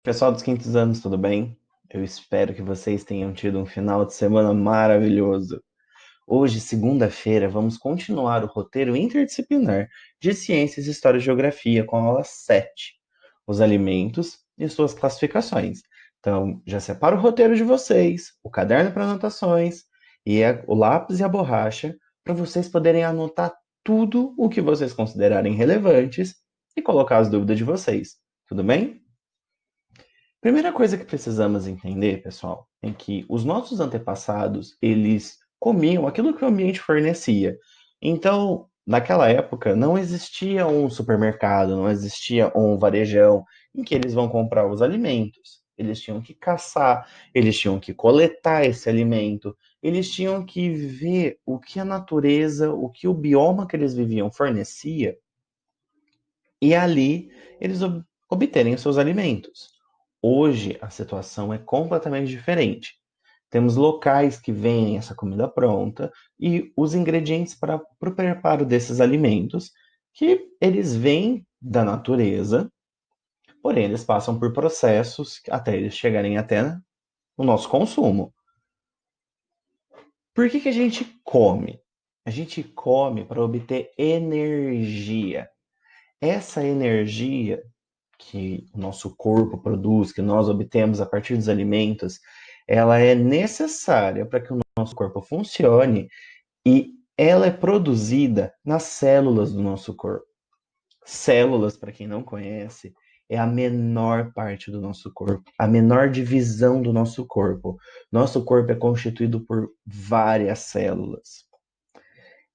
Pessoal dos quintos anos, tudo bem? Eu espero que vocês tenham tido um final de semana maravilhoso. Hoje, segunda-feira, vamos continuar o roteiro interdisciplinar de Ciências, História e Geografia com a aula 7, os alimentos e suas classificações. Então, já separa o roteiro de vocês, o caderno para anotações e o lápis e a borracha para vocês poderem anotar tudo o que vocês considerarem relevantes e colocar as dúvidas de vocês. Tudo bem? Primeira coisa que precisamos entender, pessoal, é que os nossos antepassados, eles comiam aquilo que o ambiente fornecia. Então, naquela época, não existia um supermercado, não existia um varejão em que eles vão comprar os alimentos. Eles tinham que caçar, eles tinham que coletar esse alimento, eles tinham que ver o que a natureza, o que o bioma que eles viviam fornecia, e ali eles obterem os seus alimentos. Hoje a situação é completamente diferente. Temos locais que vendem essa comida pronta e os ingredientes para o preparo desses alimentos, que eles vêm da natureza, porém eles passam por processos até eles chegarem até o nosso consumo. Por que a gente come? A gente come para obter energia. Essa energia que o nosso corpo produz, que nós obtemos a partir dos alimentos, ela é necessária para que o nosso corpo funcione e ela é produzida nas células do nosso corpo. Células, para quem não conhece, é a menor parte do nosso corpo, a menor divisão do nosso corpo. Nosso corpo é constituído por várias células.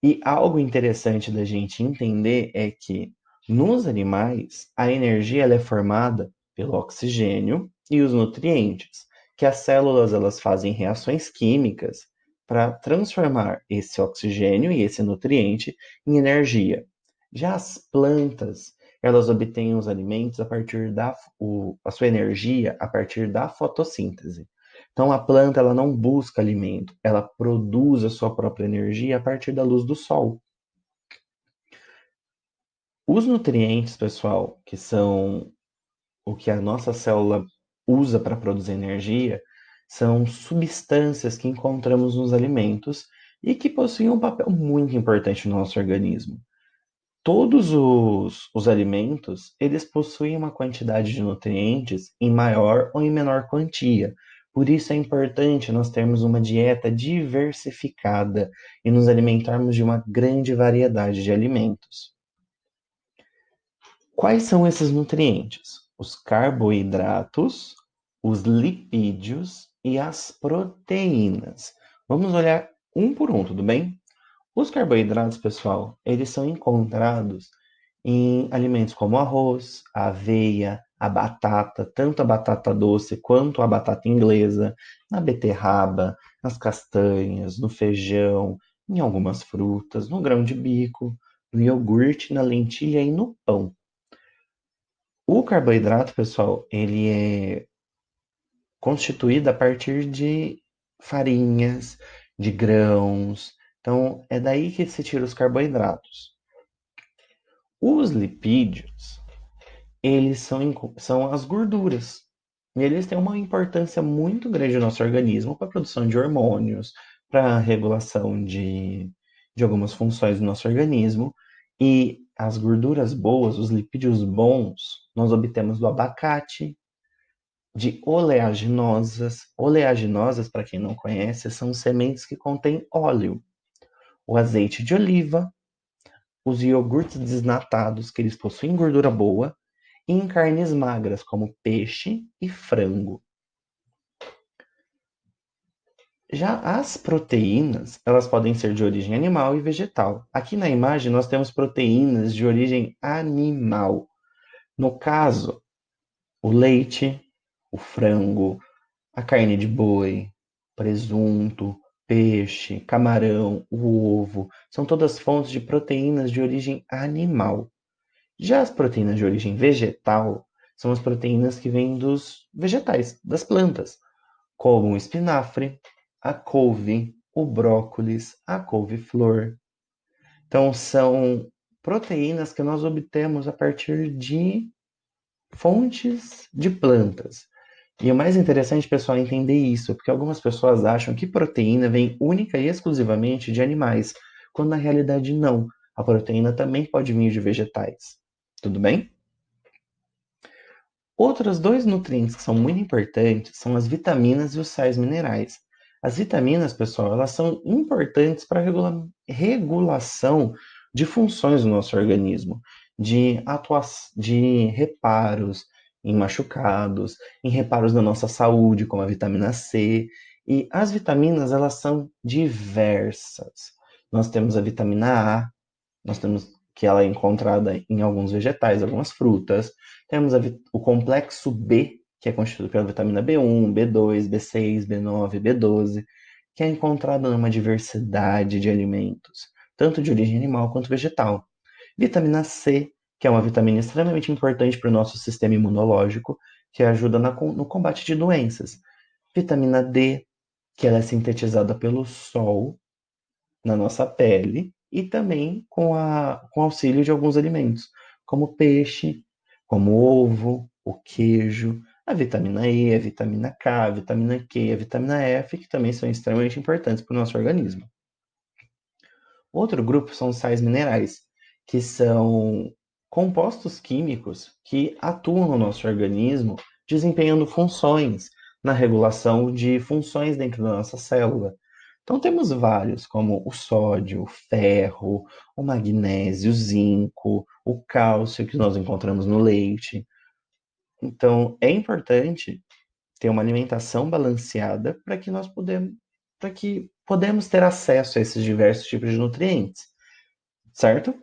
E algo interessante da gente entender é que nos animais a energia ela é formada pelo oxigênio e os nutrientes, que as células elas fazem reações químicas para transformar esse oxigênio e esse nutriente em energia. Já as plantas, elas obtêm os alimentos a partir a sua energia a partir da fotossíntese. Então a planta ela não busca alimento, ela produz a sua própria energia a partir da luz do sol. Os nutrientes, pessoal, que são o que a nossa célula usa para produzir energia, são substâncias que encontramos nos alimentos e que possuem um papel muito importante no nosso organismo. Todos os alimentos, eles possuem uma quantidade de nutrientes em maior ou em menor quantia. Por isso é importante nós termos uma dieta diversificada e nos alimentarmos de uma grande variedade de alimentos. Quais são esses nutrientes? Os carboidratos, os lipídios e as proteínas. Vamos olhar um por um, tudo bem? Os carboidratos, pessoal, eles são encontrados em alimentos como arroz, a aveia, a batata, tanto a batata doce quanto a batata inglesa, na beterraba, nas castanhas, no feijão, em algumas frutas, no grão de bico, no iogurte, na lentilha e no pão. O carboidrato, pessoal, ele é constituído a partir de farinhas, de grãos. Então, é daí que se tira os carboidratos. Os lipídios, eles são as gorduras. E eles têm uma importância muito grande no nosso organismo para a produção de hormônios, para a regulação de algumas funções do nosso organismo. E as gorduras boas, os lipídios bons, nós obtemos do abacate, de oleaginosas. Oleaginosas, para quem não conhece, são sementes que contêm óleo. O azeite de oliva, os iogurtes desnatados, que eles possuem gordura boa, e em carnes magras, como peixe e frango. Já as proteínas, elas podem ser de origem animal e vegetal. Aqui na imagem nós temos proteínas de origem animal. No caso, o leite, o frango, a carne de boi, presunto, peixe, camarão, o ovo, são todas fontes de proteínas de origem animal. Já as proteínas de origem vegetal são as proteínas que vêm dos vegetais, das plantas, como o espinafre, a couve, o brócolis, a couve-flor. Então, são proteínas que nós obtemos a partir de fontes de plantas. E o mais interessante, pessoal, é entender isso, porque algumas pessoas acham que proteína vem única e exclusivamente de animais, quando na realidade não. A proteína também pode vir de vegetais. Tudo bem? Outros dois nutrientes que são muito importantes são as vitaminas e os sais minerais. As vitaminas, pessoal, elas são importantes para a regulação de funções do nosso organismo, de reparos em machucados, em reparos na nossa saúde, como a vitamina C. E as vitaminas, elas são diversas. Nós temos a vitamina A, nós temos que ela é encontrada em alguns vegetais, algumas frutas. Temos o complexo B, que é constituído pela vitamina B1, B2, B6, B9, B12, que é encontrada numa diversidade de alimentos, tanto de origem animal quanto vegetal. Vitamina C, que é uma vitamina extremamente importante para o nosso sistema imunológico, que ajuda no combate de doenças. Vitamina D, que ela é sintetizada pelo sol na nossa pele e também com auxílio de alguns alimentos, como peixe, como ovo, o queijo, a vitamina E, a vitamina K, a vitamina Q, a vitamina F, que também são extremamente importantes para o nosso organismo. Outro grupo são os sais minerais, que são compostos químicos que atuam no nosso organismo, desempenhando funções na regulação de funções dentro da nossa célula. Então temos vários, como o sódio, o ferro, o magnésio, o zinco, o cálcio que nós encontramos no leite. Então é importante ter uma alimentação balanceada para que podemos ter acesso a esses diversos tipos de nutrientes, certo?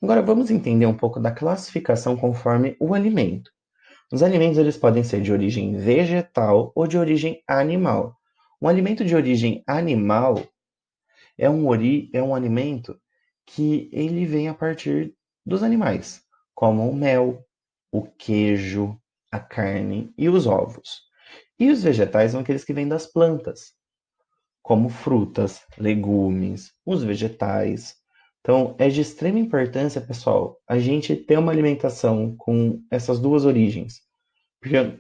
Agora vamos entender um pouco da classificação conforme o alimento. Os alimentos eles podem ser de origem vegetal ou de origem animal. Um alimento de origem animal é um alimento que ele vem a partir dos animais, como o mel, o queijo, a carne e os ovos. E os vegetais são aqueles que vêm das plantas, como frutas, legumes, os vegetais. Então, é de extrema importância, pessoal, a gente ter uma alimentação com essas duas origens, porque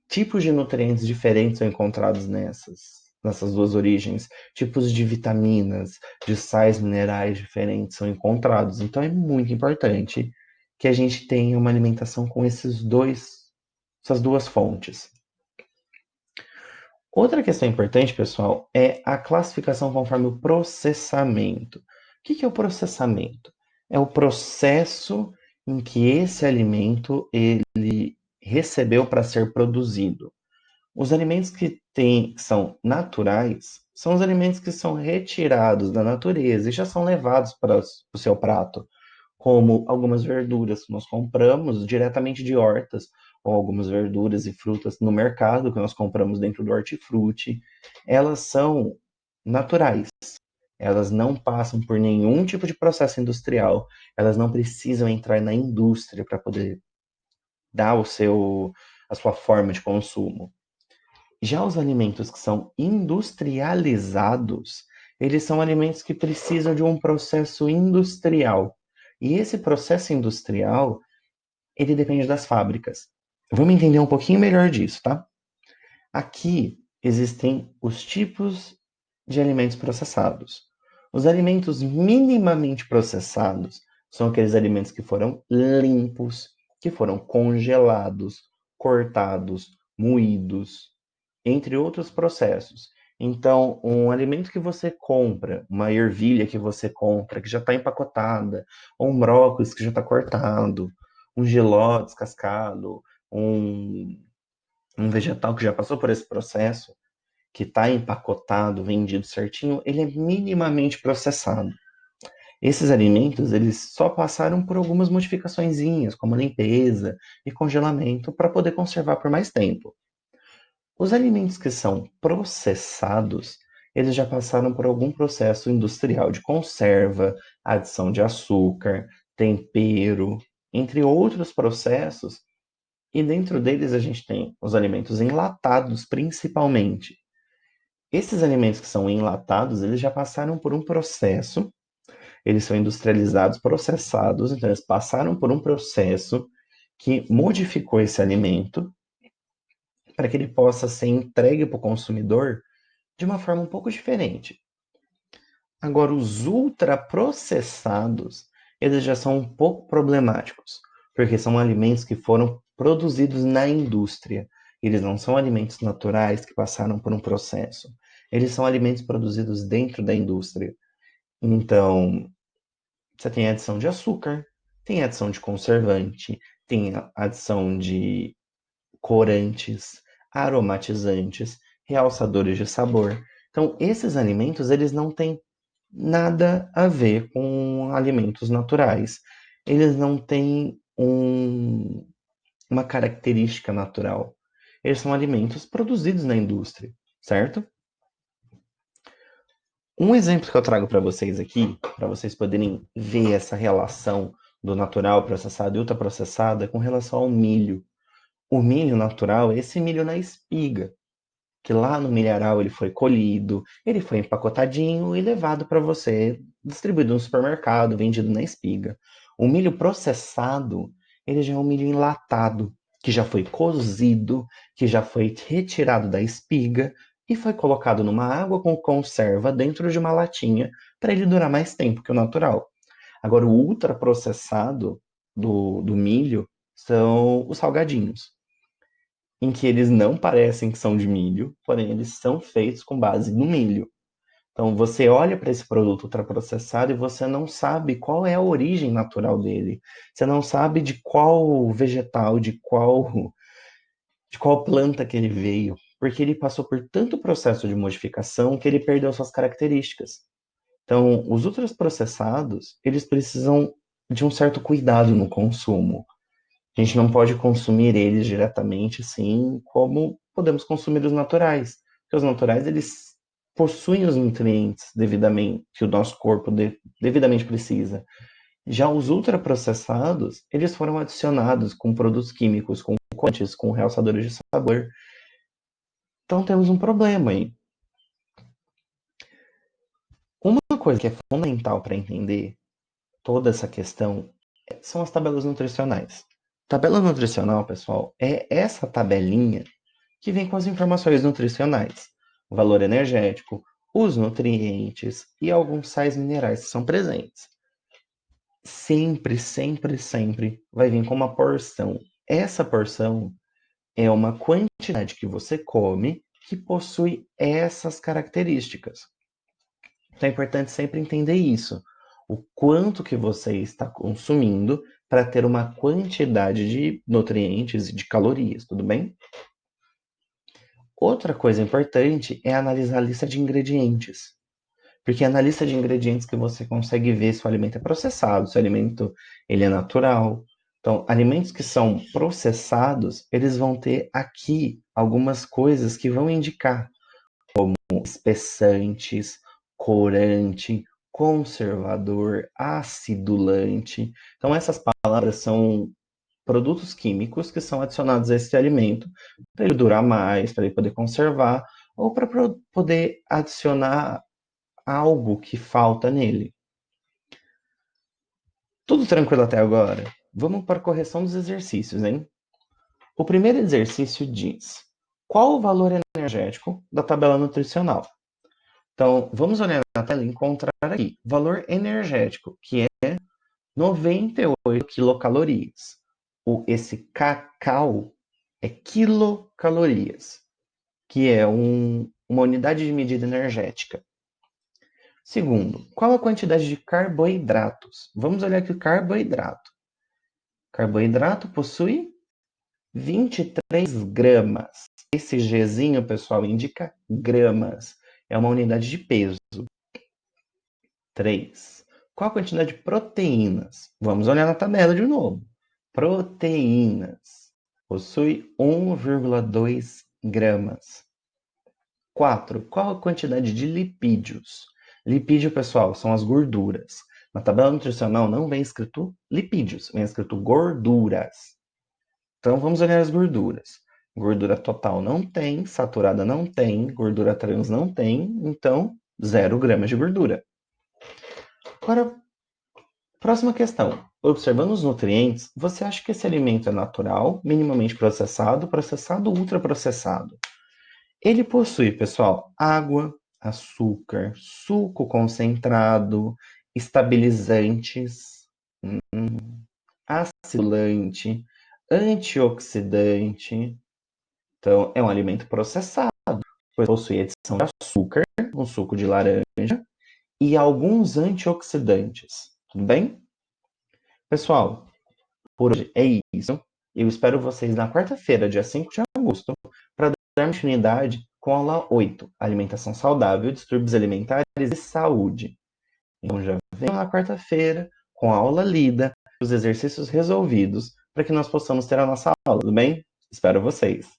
tipos de nutrientes diferentes são encontrados nessas duas origens, tipos de vitaminas, de sais minerais diferentes são encontrados. Então, é muito importante que a gente tenha uma alimentação com essas duas fontes. Outra questão importante, pessoal, é a classificação conforme o processamento. O que é o processamento? É o processo em que esse alimento ele recebeu para ser produzido. Os alimentos que são naturais são os alimentos que são retirados da natureza e já são levados para o seu prato, como algumas verduras que nós compramos diretamente de hortas, ou algumas verduras e frutas no mercado que nós compramos dentro do hortifruti. Elas são naturais. Elas não passam por nenhum tipo de processo industrial. Elas não precisam entrar na indústria para poder dar a sua forma de consumo. Já os alimentos que são industrializados, eles são alimentos que precisam de um processo industrial. E esse processo industrial, ele depende das fábricas. Vamos entender um pouquinho melhor disso, tá? Aqui existem os tipos de alimentos processados. Os alimentos minimamente processados são aqueles alimentos que foram limpos, que foram congelados, cortados, moídos, entre outros processos. Então, um alimento que você compra, uma ervilha que você compra, que já está empacotada, ou um brócolis que já está cortado, um jiló descascado, um, um vegetal que já passou por esse processo, que está empacotado, vendido certinho, ele é minimamente processado. Esses alimentos, eles só passaram por algumas modificaçõezinhas, como limpeza e congelamento, para poder conservar por mais tempo. Os alimentos que são processados, eles já passaram por algum processo industrial de conserva, adição de açúcar, tempero, entre outros processos, e dentro deles a gente tem os alimentos enlatados, principalmente. Esses alimentos que são enlatados, eles já passaram por um processo, eles são industrializados, processados, então eles passaram por um processo que modificou esse alimento para que ele possa ser entregue para o consumidor de uma forma um pouco diferente. Agora, os ultraprocessados, eles já são um pouco problemáticos, porque são alimentos que foram produzidos na indústria. Eles não são alimentos naturais que passaram por um processo. Eles são alimentos produzidos dentro da indústria. Então, você tem adição de açúcar, tem adição de conservante, tem adição de corantes, aromatizantes, realçadores de sabor. Então, esses alimentos, eles não têm nada a ver com alimentos naturais. Eles não têm uma característica natural. Eles são alimentos produzidos na indústria, certo? Um exemplo que eu trago para vocês aqui, para vocês poderem ver essa relação do natural, processado e ultraprocessado, é com relação ao milho. O milho natural é esse milho na espiga, que lá no milharal ele foi colhido, ele foi empacotadinho e levado para você, distribuído no supermercado, vendido na espiga. O milho processado, ele já é um milho enlatado, que já foi cozido, que já foi retirado da espiga e foi colocado numa água com conserva dentro de uma latinha para ele durar mais tempo que o natural. Agora, o ultraprocessado do milho são os salgadinhos, em que eles não parecem que são de milho, porém eles são feitos com base no milho. Então você olha para esse produto ultraprocessado e você não sabe qual é a origem natural dele. Você não sabe de qual vegetal, de qual planta que ele veio, porque ele passou por tanto processo de modificação que ele perdeu suas características. Então, os ultraprocessados, eles precisam de um certo cuidado no consumo. A gente não pode consumir eles diretamente, assim como podemos consumir os naturais. Porque os naturais, eles possuem os nutrientes devidamente, que o nosso corpo devidamente precisa. Já os ultraprocessados, eles foram adicionados com produtos químicos, com corantes, com realçadores de sabor. Então temos um problema aí. Uma coisa que é fundamental para entender toda essa questão são as tabelas nutricionais. Tabela nutricional, pessoal, é essa tabelinha que vem com as informações nutricionais, o valor energético, os nutrientes e alguns sais minerais que são presentes. Sempre, sempre, sempre vai vir com uma porção. Essa porção é uma quantidade que você come que possui essas características. Então é importante sempre entender isso. O quanto que você está consumindo para ter uma quantidade de nutrientes e de calorias, tudo bem? Outra coisa importante é analisar a lista de ingredientes. Porque é na lista de ingredientes que você consegue ver se o alimento é processado, se o alimento ele é natural. Então, alimentos que são processados, eles vão ter aqui algumas coisas que vão indicar espessantes, corante, conservador, acidulante. Então, essas palavras são produtos químicos que são adicionados a esse alimento para ele durar mais, para ele poder conservar, ou para poder adicionar algo que falta nele. Tudo tranquilo até agora? Vamos para a correção dos exercícios, hein? O primeiro exercício diz: qual o valor energético da tabela nutricional? Então, vamos olhar na tela e encontrar aqui valor energético, que é 98 quilocalorias. Esse cacau é quilocalorias, que é uma unidade de medida energética. Segundo, qual a quantidade de carboidratos? Vamos olhar aqui o carboidrato. Carboidrato possui 23 gramas. Esse Gzinho, pessoal, indica gramas. É uma unidade de peso. 3. Qual a quantidade de proteínas? Vamos olhar na tabela de novo. Proteínas. Possui 1,2 gramas. 4. Qual a quantidade de lipídios? Lipídio, pessoal, são as gorduras. Na tabela nutricional não vem escrito lipídios, vem escrito gorduras. Então vamos olhar as gorduras. Gordura total não tem, saturada não tem, gordura trans não tem, então 0 gramas de gordura. Agora, Próxima questão. Observando os nutrientes, você acha que esse alimento é natural, minimamente processado, processado ou ultraprocessado? Ele possui, pessoal, água, açúcar, suco concentrado, estabilizantes, acidulante, antioxidante. Então, é um alimento processado, pois possui adição de açúcar, um suco de laranja e alguns antioxidantes. Tudo bem? Pessoal, por hoje é isso. Eu espero vocês na quarta-feira, dia 5 de agosto, para dar continuidade com a aula 8, Alimentação Saudável, Distúrbios Alimentares e Saúde. Então já venham na quarta-feira com a aula lida, os exercícios resolvidos, para que nós possamos ter a nossa aula, tudo bem? Espero vocês!